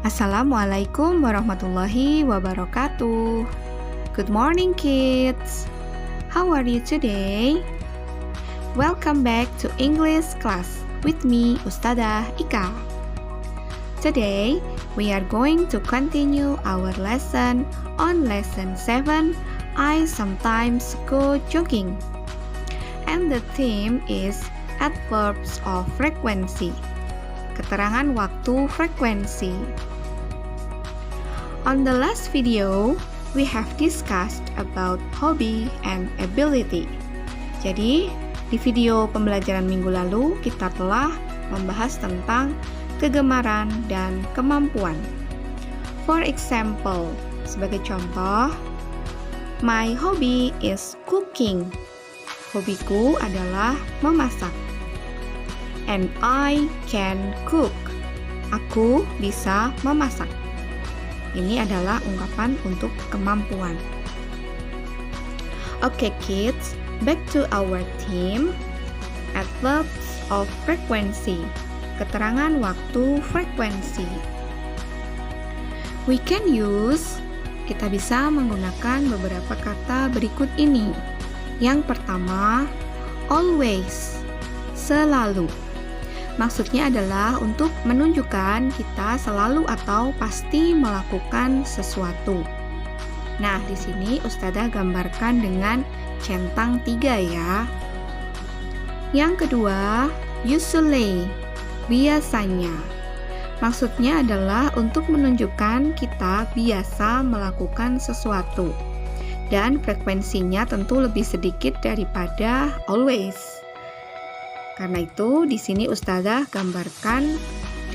Assalamualaikum warahmatullahi wabarakatuh. Good morning, kids. How are you today? Welcome back to English class with me, Ustadzah Ika. Today, we are going to continue our lesson on lesson 7, I sometimes go jogging. And the theme is adverbs of frequency. Keterangan waktu frekuensi. On the last video, we have discussed about hobby and ability. Jadi, di video pembelajaran minggu lalu, kita telah membahas tentang kegemaran dan kemampuan. For example, sebagai contoh, my hobby is cooking. Hobiku adalah memasak. And I can cook. Aku bisa memasak. Ini adalah ungkapan untuk kemampuan. Okay, kids, back to our theme, adverbs of frequency. Keterangan waktu frekuensi. We can use, kita bisa menggunakan beberapa kata berikut ini. Yang pertama, always, selalu. Maksudnya adalah untuk menunjukkan kita selalu atau pasti melakukan sesuatu. Nah, di sini Ustadzah gambarkan dengan centang 3 ya. Yang kedua, usually, biasanya. Maksudnya adalah untuk menunjukkan kita biasa melakukan sesuatu. Dan frekuensinya tentu lebih sedikit daripada always. Karena itu, di sini Ustadzah gambarkan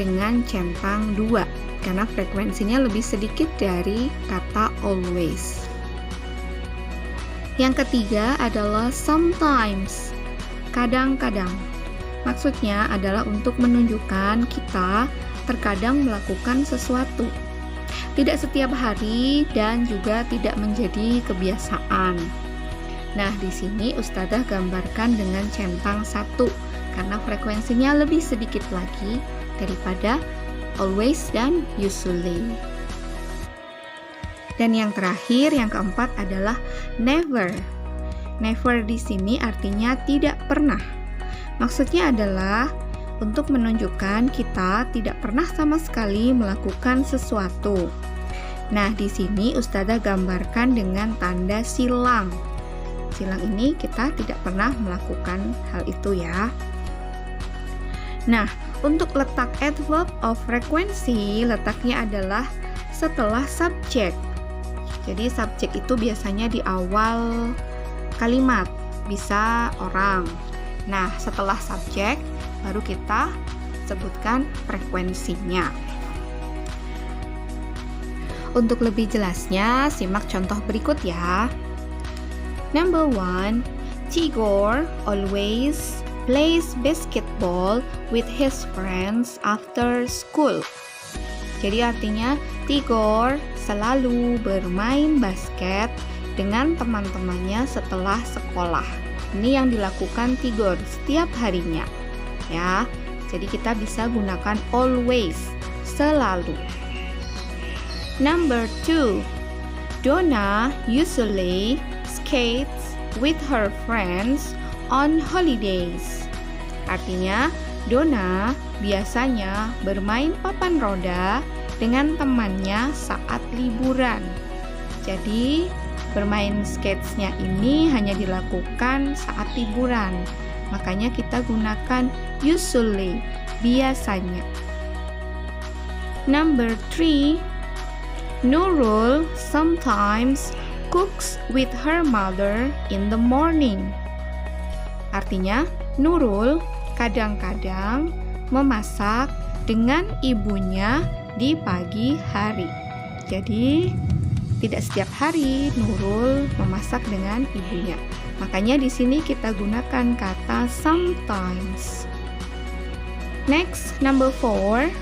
dengan centang 2, karena frekuensinya lebih sedikit dari kata always. Yang ketiga adalah sometimes, kadang-kadang. Maksudnya adalah untuk menunjukkan kita terkadang melakukan sesuatu. Tidak setiap hari dan juga tidak menjadi kebiasaan. Nah, di sini Ustadzah gambarkan dengan centang 1. Karena frekuensinya lebih sedikit lagi daripada always dan usually. Dan yang terakhir, yang keempat adalah never. Never di sini artinya tidak pernah. Maksudnya adalah untuk menunjukkan kita tidak pernah sama sekali melakukan sesuatu. Nah, di sini Ustadzah gambarkan dengan tanda silang. Silang ini kita tidak pernah melakukan hal itu ya. Nah, untuk letak adverb of frequency, letaknya adalah setelah subjek. Jadi subjek itu biasanya di awal kalimat, bisa orang. Nah, setelah subjek, baru kita sebutkan frekuensinya. Untuk lebih jelasnya, simak contoh berikut ya. Number 1, Tigor always plays basketball with his friends after school. Jadi artinya Tigor selalu bermain basket dengan teman-temannya setelah sekolah. Ini yang dilakukan Tigor setiap harinya. Ya. Jadi kita bisa gunakan always, selalu. Number 2. Donna usually skates with her friends on holidays. Artinya, Donna biasanya bermain papan roda dengan temannya saat liburan. Jadi, bermain skatesnya ini hanya dilakukan saat liburan. Makanya kita gunakan usually, biasanya. Number 3, Nurul sometimes cooks with her mother in the morning. Artinya, Nurul kadang-kadang memasak dengan ibunya di pagi hari. Jadi, tidak setiap hari Nurul memasak dengan ibunya. Makanya di sini kita gunakan kata sometimes. Next, number 4.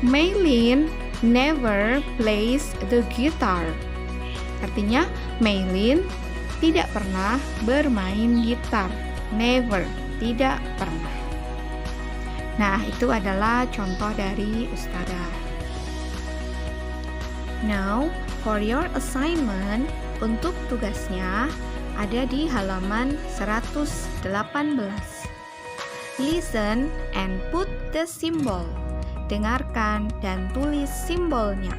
Maylin never plays the guitar. Artinya, Maylin tidak pernah bermain gitar. Never, tidak pernah. Nah, itu adalah contoh dari Ustadzah. Now, for your assignment, untuk tugasnya ada di halaman 118. Listen and put the symbol. Dengarkan dan tulis simbolnya.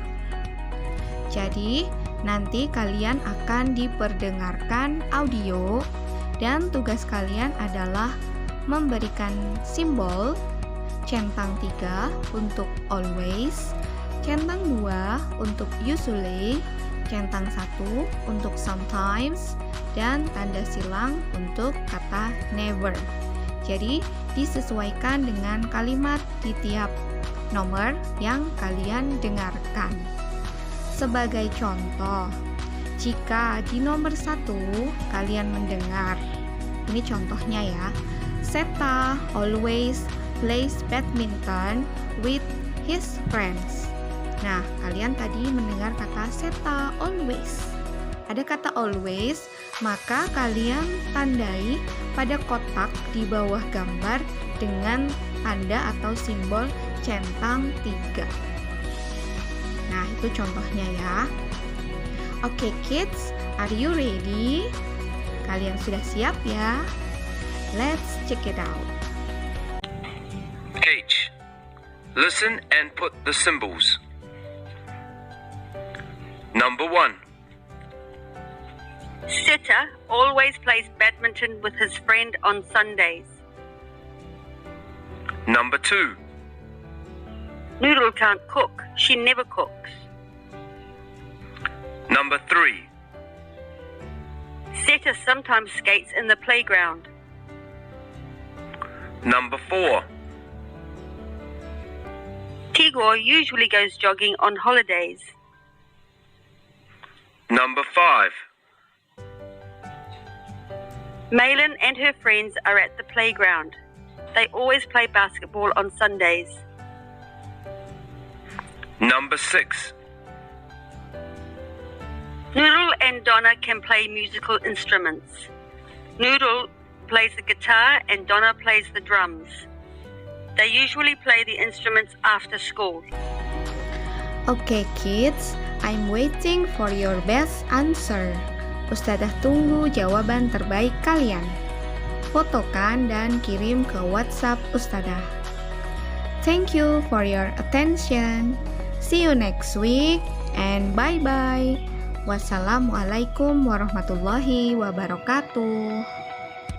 Jadi, nanti kalian akan diperdengarkan audio dan tugas kalian adalah memberikan simbol centang 3 untuk always, centang 2 untuk usually, centang 1 untuk sometimes, dan tanda silang untuk kata never. Jadi, disesuaikan dengan kalimat di tiap nomor yang kalian dengarkan. Sebagai contoh, jika di nomor 1 kalian mendengar, ini contohnya ya, Seta always plays badminton with his friends. Nah, kalian tadi mendengar kata Seta always. Ada kata always, maka kalian tandai pada kotak di bawah gambar dengan tanda atau simbol centang 3. Nah, itu contohnya ya. Oke, kids, are you ready? Kalian sudah siap ya? Let's check it out. H. Listen and put the symbols. Number 1. Seta always plays badminton with his friend on Sundays. Number 2. Noodle can't cook. She never cooks. Number 3. Seta sometimes skates in the playground. Number 4. Tigor usually goes jogging on holidays. Number 5. Malin and her friends are at the playground. They always play basketball on Sundays. Number 6. Noodle and Donna can play musical instruments. Noodle plays the guitar and Donna plays the drums. They usually play the instruments after school. Okay, kids, I'm waiting for your best answer. Ustadzah tunggu jawaban terbaik kalian. Fotokan dan kirim ke WhatsApp Ustadzah. Thank you for your attention. See you next week and bye-bye. Wassalamualaikum warahmatullahi wabarakatuh.